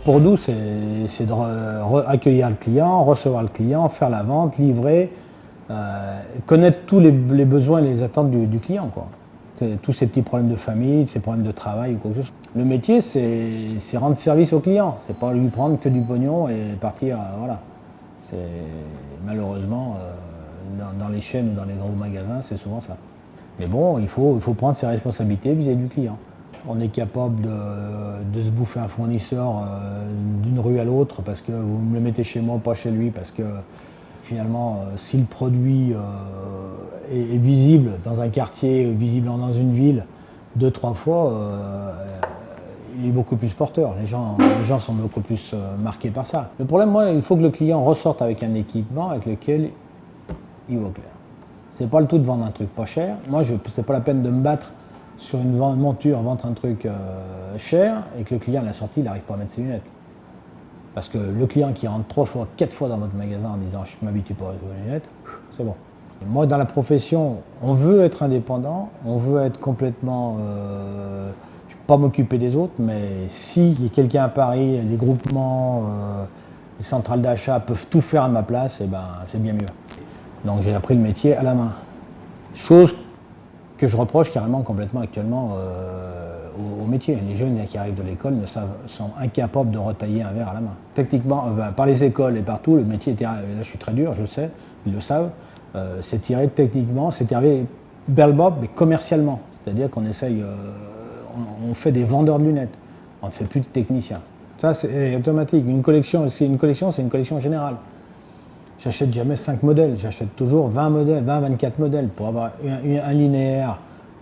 Pour nous, c'est de accueillir le client, recevoir le client, faire la vente, livrer, connaître tous les besoins et les attentes du client, quoi. Tous ces petits problèmes de famille, ces problèmes de travail ou quoi que ce soit. Le métier, c'est rendre service au client, c'est pas lui prendre que du pognon et partir, voilà. Malheureusement, dans les chaînes ou dans les gros magasins, c'est souvent ça. Mais bon, il faut prendre ses responsabilités vis-à-vis du client. On est capable de se bouffer un fournisseur d'une rue à l'autre parce que vous me le mettez chez moi, pas chez lui, parce que finalement, si le produit est visible dans un quartier, visible dans une ville, 2-3 fois, il est beaucoup plus porteur. Les gens sont beaucoup plus marqués par ça. Le problème, moi, il faut que le client ressorte avec un équipement avec lequel il voit clair. C'est pas le tout de vendre un truc pas cher. Moi, c'est pas la peine de me battre sur une monture, vendre un truc cher et que le client à la sortie, il n'arrive pas à mettre ses lunettes. Parce que le client qui rentre 3 fois, 4 fois dans votre magasin en disant je ne m'habitue pas à les lunettes, c'est bon. Moi, dans la profession, on veut être indépendant, on veut être complètement. Je ne vais pas m'occuper des autres, mais s'il y a quelqu'un à Paris, les groupements, les centrales d'achat peuvent tout faire à ma place, eh ben, c'est bien mieux. Donc j'ai appris le métier à la main. Chose que je reproche carrément complètement actuellement au métier. Les jeunes qui arrivent de l'école sont incapables de retailler un verre à la main. Techniquement, par les écoles et partout, le métier est là je suis très dur, je le sais, ils le savent, c'est tiré techniquement, c'est tiré vers le bas, mais commercialement. C'est-à-dire qu'on essaye, on fait des vendeurs de lunettes, on ne fait plus de techniciens. Ça, c'est automatique. Une collection, c'est une collection générale. J'achète jamais 5 modèles, j'achète toujours 20 modèles, 20-24 modèles pour avoir un linéaire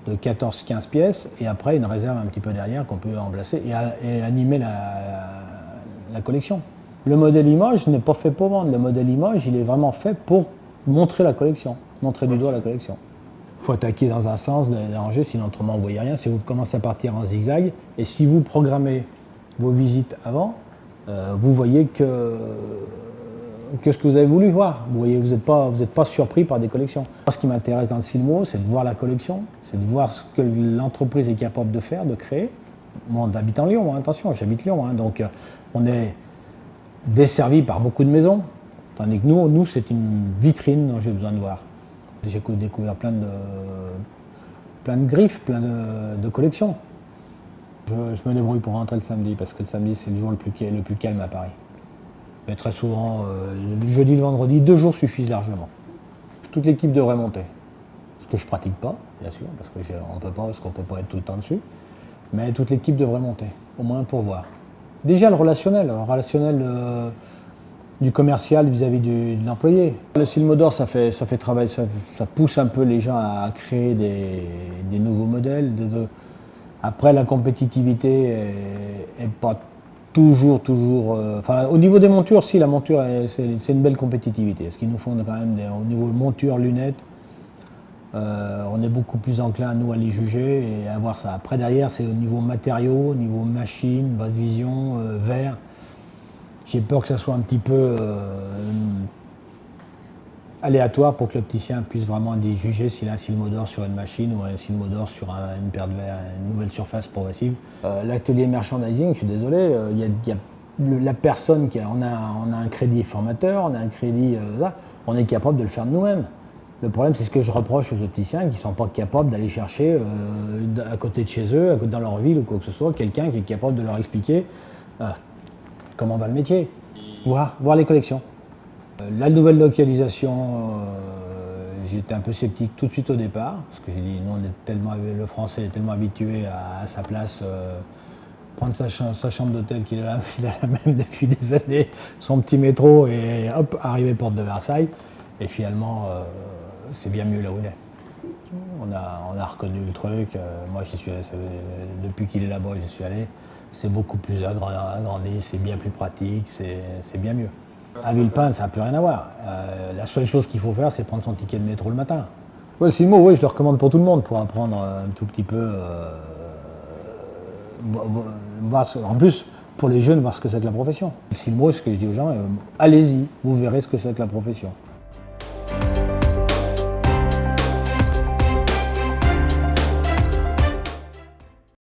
de 14-15 pièces et après une réserve un petit peu derrière qu'on peut remplacer et animer la collection. Le modèle image n'est pas fait pour vendre, le modèle image il est vraiment fait pour montrer la collection, montrer du doigt la collection. Il faut attaquer dans un sens, déranger, sinon autrement vous ne voyez rien. Si vous commencez à partir en zigzag et si vous programmez vos visites avant, vous voyez que ce que vous avez voulu voir. Vous voyez, vous n'êtes pas surpris par des collections. Ce qui m'intéresse dans le Silmo, c'est de voir la collection, c'est de voir ce que l'entreprise est capable de faire, de créer. Moi, on habite en Lyon, hein, attention, j'habite Lyon, hein, donc on est desservi par beaucoup de maisons, tandis que nous c'est une vitrine dont j'ai besoin de voir. J'ai découvert plein de griffes, plein de collections. Je me débrouille pour rentrer le samedi, parce que le samedi, c'est le jour le plus calme à Paris. Mais très souvent, le jeudi et le vendredi, 2 jours suffisent largement. Toute l'équipe devrait monter. Ce que je ne pratique pas, bien sûr, parce qu'on ne peut pas être tout le temps dessus. Mais toute l'équipe devrait monter, au moins pour voir. Déjà le relationnel du commercial vis-à-vis de l'employé. Le Silmo d'Or, ça fait travail, ça pousse un peu les gens à créer des nouveaux modèles. Après, la compétitivité n'est pas toujours. Au niveau des montures, si, la monture, c'est une belle compétitivité. Ce qu'ils nous font quand même, au niveau monture, lunettes, on est beaucoup plus enclin, nous, à les juger et à voir ça. Après, derrière, c'est au niveau matériaux, au niveau machine, basse vision, verre. J'ai peur que ça soit un petit peu aléatoire pour que l'opticien puisse vraiment juger s'il a un Silmo d'Or sur une machine ou un Silmo d'Or sur une paire de verres, une nouvelle surface progressive. L'atelier merchandising, je suis désolé, il y a la personne on a un crédit formateur, on a un crédit là, on est capable de le faire de nous-mêmes. Le problème, c'est ce que je reproche aux opticiens qui ne sont pas capables d'aller chercher à côté de chez eux, dans leur ville ou quoi que ce soit, quelqu'un qui est capable de leur expliquer comment va le métier, voir les collections. La nouvelle localisation, j'étais un peu sceptique tout de suite au départ, parce que j'ai dit, nous, le Français est tellement habitué à sa place, prendre sa chambre d'hôtel qu'il a la même depuis des années, son petit métro et hop, arriver porte de Versailles. Et finalement, c'est bien mieux là où il est. On a reconnu le truc, moi j'y suis allé, depuis qu'il est là-bas, j'y suis allé. C'est beaucoup plus agrandi, c'est bien plus pratique, c'est bien mieux. À Villepinte, ça n'a plus rien à voir. La seule chose qu'il faut faire, c'est prendre son ticket de métro le matin. Ouais, Silmo, oui, je le recommande pour tout le monde, pour apprendre un tout petit peu. En plus, pour les jeunes, voir ce que c'est que la profession. Silmo, ce que je dis aux gens, allez-y, vous verrez ce que c'est que la profession.